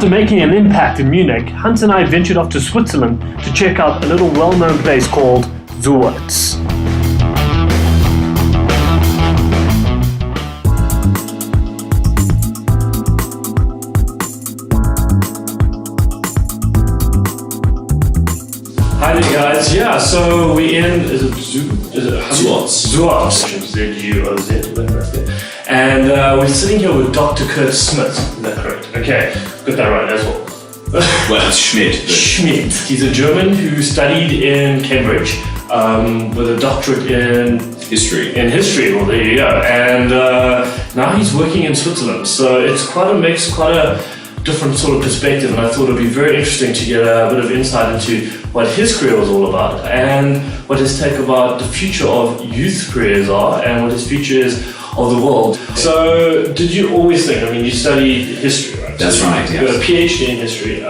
After making an impact in Munich, Hans and I ventured off to Switzerland to check out a little well-known place called Stereotypes. Hi there guys, yeah, so we in, is it Stereotypes, Z-U-O-Z, and we're sitting here with Dr. Kurt Smith, is that correct? Okay, got that right as well. Well, it's Schmidt. Schmidt. He's a German who studied in Cambridge with a doctorate in history. Well, there you go. And now he's working in Switzerland. So it's quite a mix, quite a different sort of perspective. And I thought it would be very interesting to get a bit of insight into what his career was all about and what his take about the future of youth careers are and what his future is of the world. So did you always think, I mean, you studied history, right? That's right, yes. You got a PhD in history.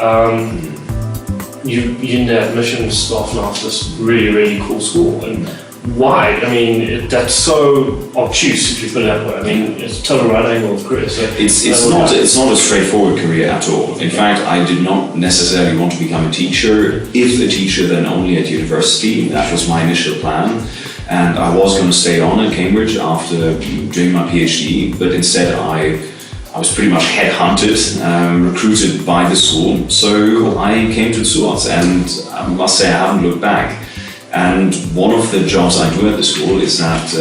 You ended up mission staff now for this really, really cool school. And why? I mean, that's so obtuse if you put it that way. I mean, it's a total right angle of career. So it's not a straightforward career at all. In fact, I did not necessarily want to become a teacher. If a teacher, then only at university. That was my initial plan. And I was going to stay on in Cambridge after doing my PhD, but instead I was pretty much headhunted, recruited by the school. So I came to Stereotypes, and I must say I haven't looked back. And one of the jobs I do at the school is that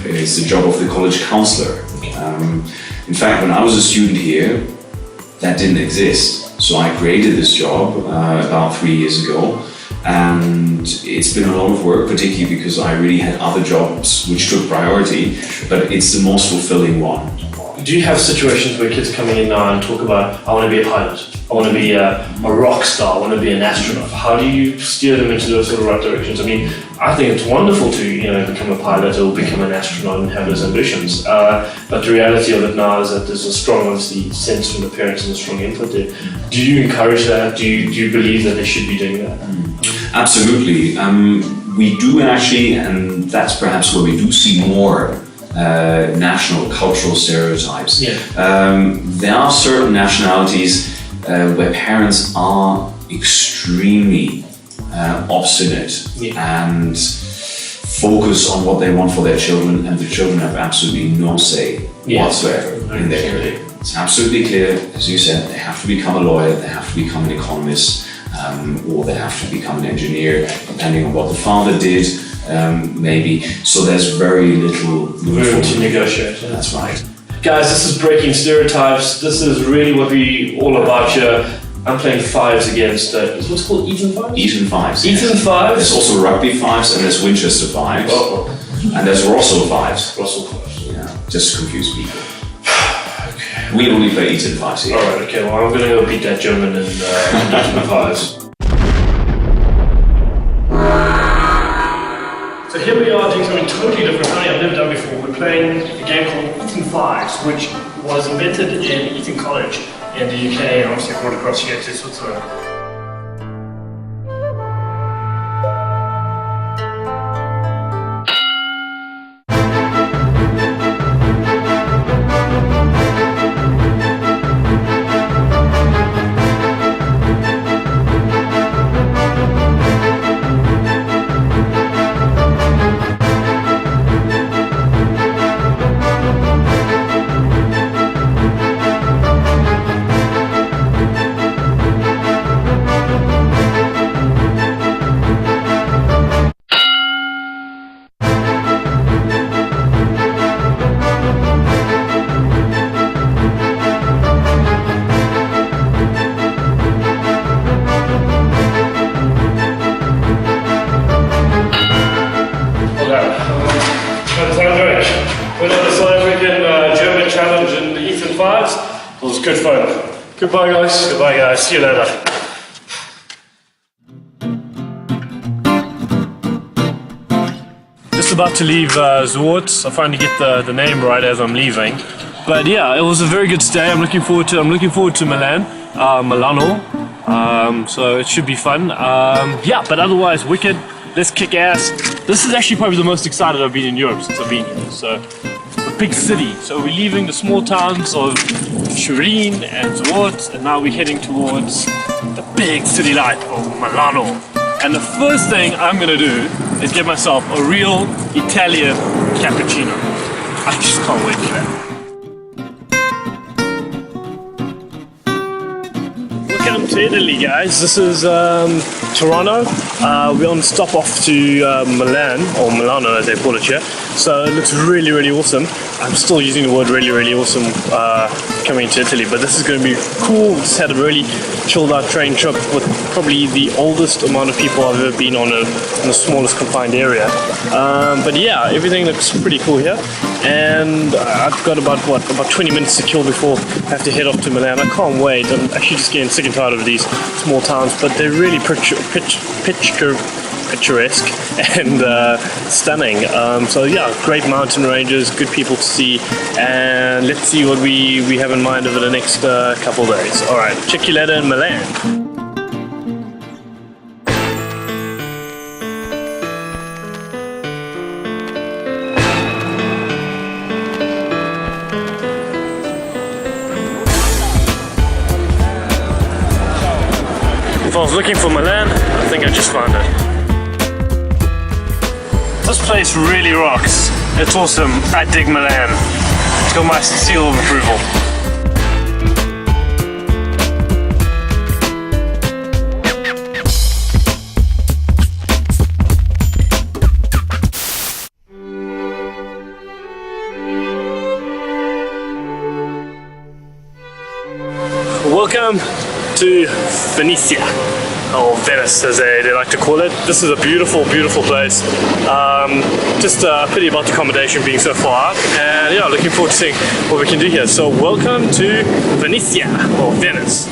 it's the job of the college counselor. In fact, when I was a student here, that didn't exist. So I created this job about 3 years ago. And it's been a lot of work, particularly because I really had other jobs which took priority, but it's the most fulfilling one. Do you have situations where kids are coming in now and talk about, I want to be a pilot, I want to be a rock star, I want to be an astronaut? How do you steer them into those sort of right directions? I mean, I think it's wonderful to become a pilot or become an astronaut and have those ambitions. But the reality of it now is that there's a strong, obviously, sense from the parents and a strong input there. Do you encourage that? Do you believe that they should be doing that? Absolutely. We do actually, and that's perhaps where we do see more national cultural stereotypes. Yeah. There are certain nationalities where parents are extremely obstinate and focus on what they want for their children, and the children have absolutely no say whatsoever in their career. It's absolutely clear, as you said, they have to become a lawyer, they have to become an economist, or they have to become an engineer, depending on what the father did, maybe. So there's very little room to negotiate. That's right. Guys, this is Breaking Stereotypes. This is really what we're all about here. I'm playing fives against, what's it called, Eton fives? Eton fives. Eton fives? There's also rugby fives, and there's Winchester fives. And there's Russell fives. Russell fives. Yeah, just to confuse people. We only play Eton fives here. Alright, okay, well I'm gonna go beat that German and Eton fives. So here we are doing something totally different, something I've never done before. We're playing a game called Eton Fives, which was invented in Eton College in the UK and obviously brought across here to Switzerland. It was good fun. Goodbye guys. Goodbye guys. See you later. Just about to leave Stereotypes. I finally get the name right as I'm leaving. But yeah, it was a very good stay. I'm looking forward to Milano. So it should be fun. Yeah, but otherwise wicked. Let's kick ass. This is actually probably the most excited I've been in Europe since I've been here. So the big city. So we're leaving the small towns of Turin and Zwoord, and now we're heading towards the big city light of Milano. And the first thing I'm gonna do is get myself a real Italian cappuccino. I just can't wait for that. Welcome to Italy, guys. This is Toronto. We're on stop off to Milan, or Milano as they call it here. So it looks really, really awesome. I'm still using the word really, really awesome coming to Italy, but this is going to be cool. We just had a really chilled out train trip with probably the oldest amount of people I've ever been on in the smallest confined area. But yeah, everything looks pretty cool here. And I've got about 20 minutes to kill before I have to head off to Milan. I can't wait. I'm actually just getting sick and tired of these small towns, but they're really picturesque and stunning. So yeah, great mountain ranges, good people to see, and let's see what we have in mind over the next couple of days. Alright, check you later in Milan. If I was looking for Milan, I think I just found it. This place really rocks. It's awesome. I dig Milan. It's got my seal of approval. Welcome to Venetia, or Venice as they like to call it. This is a beautiful, beautiful place. Just a pity about the accommodation being so far out, and yeah, looking forward to seeing what we can do here. So welcome to Venetia, or Venice.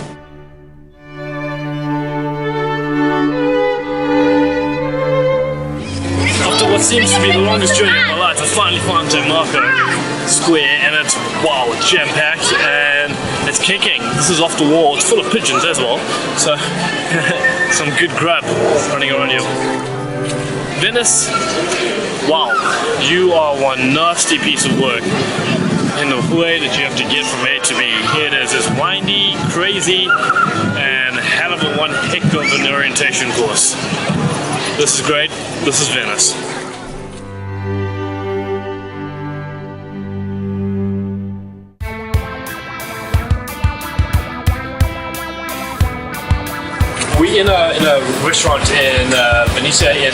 After what seems to be the longest journey of my life, I finally found San Marco Square, and it's wow, jam-packed and it's kicking. This is off the wall. It's full of pigeons as well, so some good grub running around here. Venice, wow, you are one nasty piece of work in the way that you have to get from A to B. Here it is. It's windy, crazy, and hell of a one heck of an orientation course. This is great. This is Venice. We're in a restaurant in Venetia in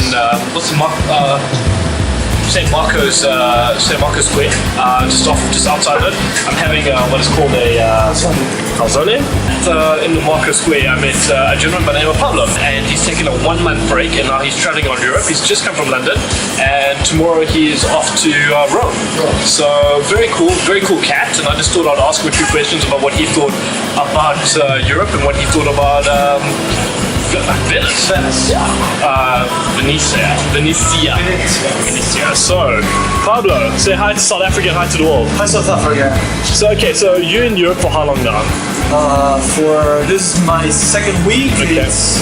St. Marco's Square, just outside of it. I'm having what is called a calzone. In the Marco Square, I met a gentleman by the name of Pablo, and he's taken a 1-month break, and now he's traveling on Europe. He's just come from London, and tomorrow he is off to Rome. So very cool cat. And I just thought I'd ask him a few questions about what he thought about Europe and what he thought about Venice. Venetia. So, Pablo, say hi to South Africa and hi to the world. Hi, South Africa. So, okay, so you're in Europe for how long now? This is my second week. Okay. It's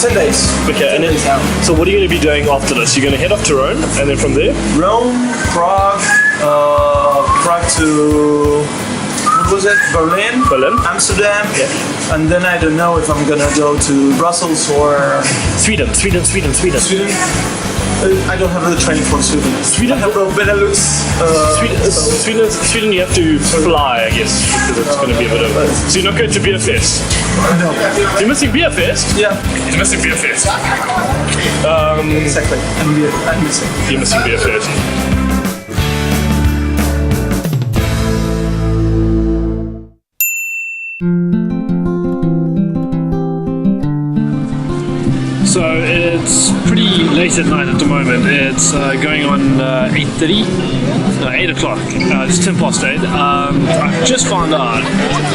10 days. Okay, and then, so what are you going to be doing after this? You're going to head off to Rome, and then from there? Rome, Prague, Prague to... What was it? Berlin, Amsterdam, yeah. And then I don't know if I'm gonna go to Brussels or Sweden. Sweden. I don't have the training for Sweden. I have Benelux. Sweden, you have to fly, I guess, because it's going to be a bit of. So you're not going to Beer Fest? No. You're missing Beer Fest? Yeah. You're missing Beer Fest. Exactly. I'm missing. You're missing Beer Fest. So it's pretty late at night at the moment. It's going on 8:30, no 8 o'clock. It's 10 past 8. I've just found out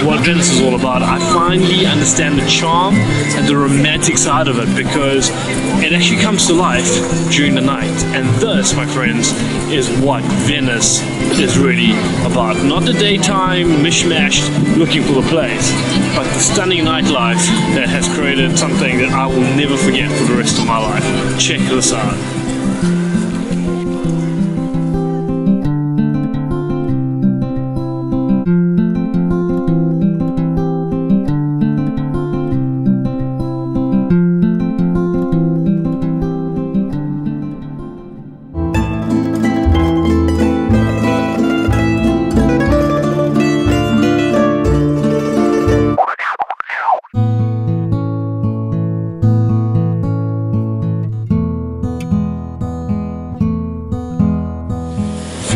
what Venice is all about. I finally understand the charm and the romantic side of it, because it actually comes to life during the night. And this, my friends, is what Venice is really about. Not the daytime mishmash looking for the place, but the stunning nightlife that has created something that I will never forget for the rest of my life. Check this out.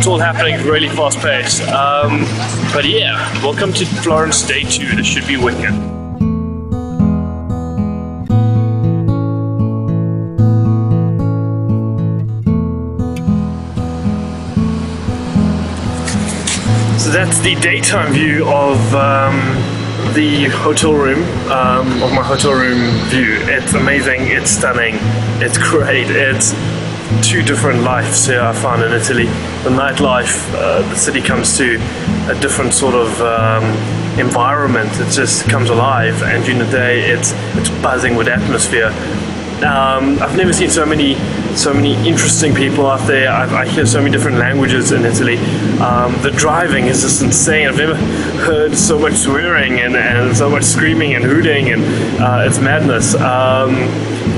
it's all happening really fast paced. But yeah, welcome to Florence Day 2. This should be wicked. So that's the daytime view of the hotel room, of my hotel room view. It's amazing, it's stunning, it's great, it's two different lives here I found in Italy. The nightlife, the city comes to a different sort of environment. It just comes alive, and during the day it's buzzing with atmosphere. I've never seen so many interesting people out there. I hear so many different languages in Italy. The driving is just insane. I've never heard so much swearing and so much screaming and hooting, and it's madness.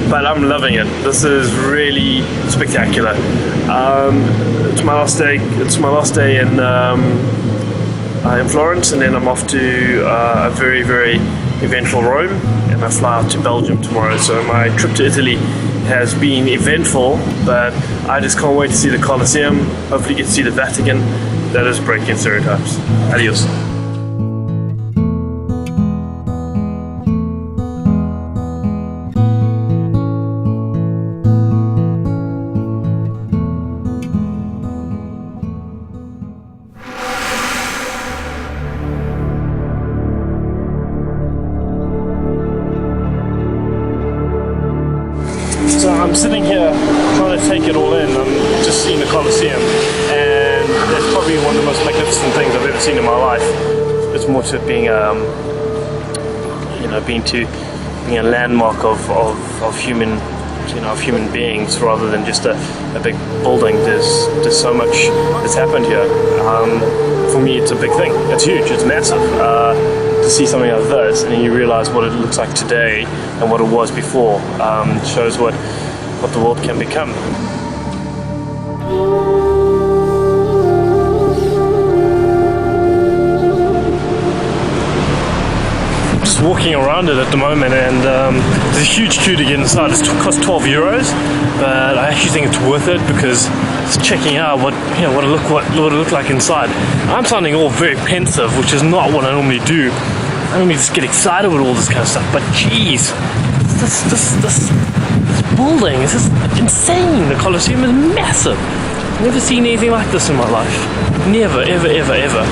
But I'm loving it. This is really spectacular. It's my last day. It's my last day in Florence, and then I'm off to a very, very eventful Rome, and I fly out to Belgium tomorrow. So my trip to Italy has been eventful, but I just can't wait to see the Colosseum. Hopefully get to see the Vatican. That is Breaking Stereotypes. Adios. So I'm sitting here trying to take it all in. I'm just seeing the Colosseum, and it's probably one of the most magnificent things I've ever seen in my life. It's more to it being, being a landmark of human, of human beings rather than just a big building. There's so much that's happened here. For me, it's a big thing. It's huge. It's massive. To see something like this, and then you realize what it looks like today and what it was before. Shows what the world can become. Just walking around it at the moment, and there's a huge queue to get inside. It costs €12, but I actually think it's worth it because it's checking out what it look like inside. I'm sounding all very pensive, which is not what I normally do. I normally just get excited with all this kind of stuff, but geez, this building is just insane. The Colosseum is massive. I've never seen anything like this in my life. Never, ever, ever, ever.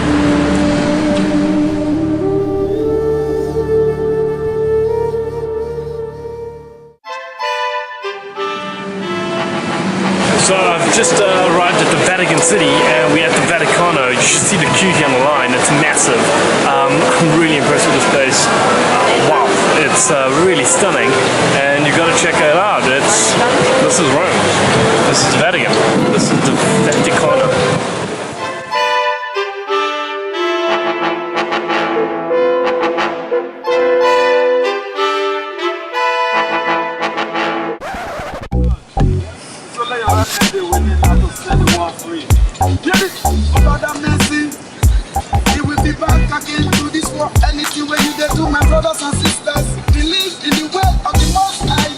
So I've just arrived at the Vatican City, and we're at the Vaticano. You should see the queue here on the line. It's massive. I'm really impressed with this place. Wow, it's really stunning, and you've got to check it out. This is Rome. This is the Vatican. This is the Vaticano. Anything when you do, my brothers and sisters, believe in the way of the Most High.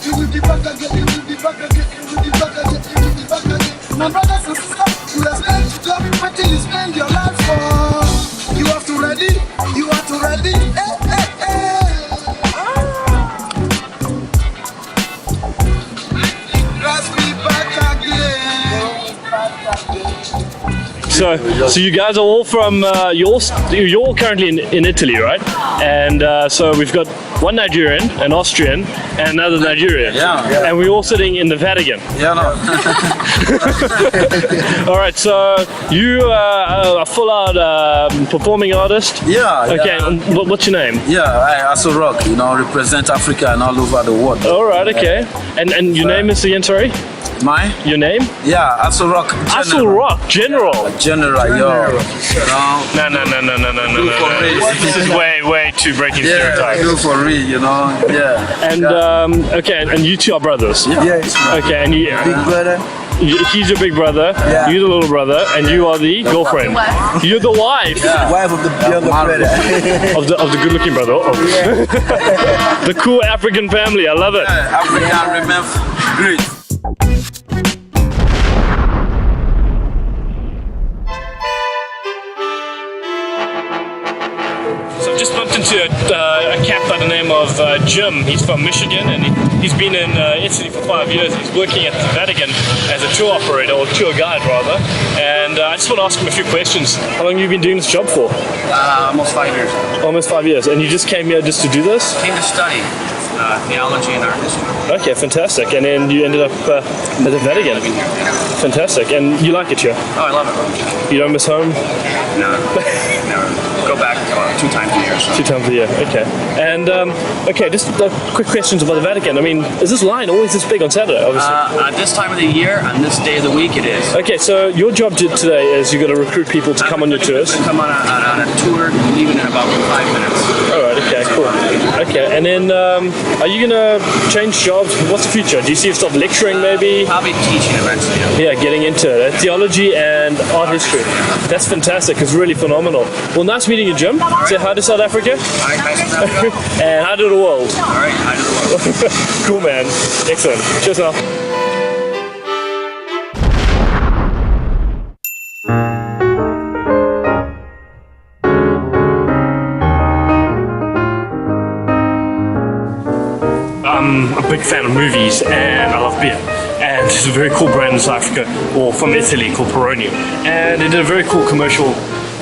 You will be back again, you will be back again, you will be back again, you will be back again. My brothers and sisters, you are meant to go until you spend your life for. You have to ready, you have to ready. Let's be back again. So you guys are all from, you're all currently in Italy, right? And so we've got one Nigerian, an Austrian, and another Nigerian. Yeah. And we're all sitting in the Vatican. Yeah, no. All right, so you are a full-out performing artist? Yeah. Okay, Yeah. and what's your name? Yeah, I also rock, represent Africa and all over the world. All right, okay. And your name is again, sorry? Mine? Your name? Yeah, also rock. Asul Rock, General. General, yo. No. This is way too breaking Yeah, stereotypes. do for real, Yeah. And okay, and you two are brothers. Yes. Okay, and you. Big brother. He's your big brother. Yeah. You're the little brother, and you are the girlfriend. You're the wife Wife of the younger brother. of the good-looking brother. Oh. The cool African family. I love it. African remains great. talking to a cat by the name of Jim. He's from Michigan, and he's been in Italy for 5 years. He's working at the Vatican as a tour operator, or tour guide rather. And I just want to ask him a few questions. How long have you been doing this job for? Almost 5 years. Almost 5 years. And you just came here just to do this? Came to study theology and art history. Okay, fantastic. And then you ended up at the Vatican. Living here. Fantastic. And you like it here? Oh, I love it. You don't miss home? No, never. Go back 2 times a year. So. 2 times a year, okay. And, okay, just quick questions about the Vatican. I mean, is this line always this big on Saturday, obviously? At this time of the year, on this day of the week, it is. Okay, so your job today is you're going to recruit people to come on your tours? Come on a tour, leaving in about 5 minutes. Alright, okay, cool. Okay, and then are you going to change jobs? What's the future? Do you see yourself lecturing maybe? Probably teaching eventually. Yeah, getting into it. Theology and art history. That's fantastic. It's really phenomenal. Well, nice meeting you, Jim. Say hi to South Africa. Alright, nice to South Africa. And hi to the world. Alright, hi to the world. Cool, man. Excellent. Cheers now. I'm a big fan of movies and I love beer. And there's a very cool brand in South Africa, or from Italy, called Peroni. And they did a very cool commercial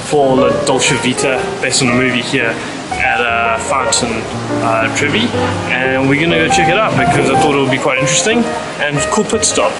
for La Dolce Vita, based on a movie here at Fountain Trevi. And we're gonna go check it out because I thought it would be quite interesting and cool pit stop.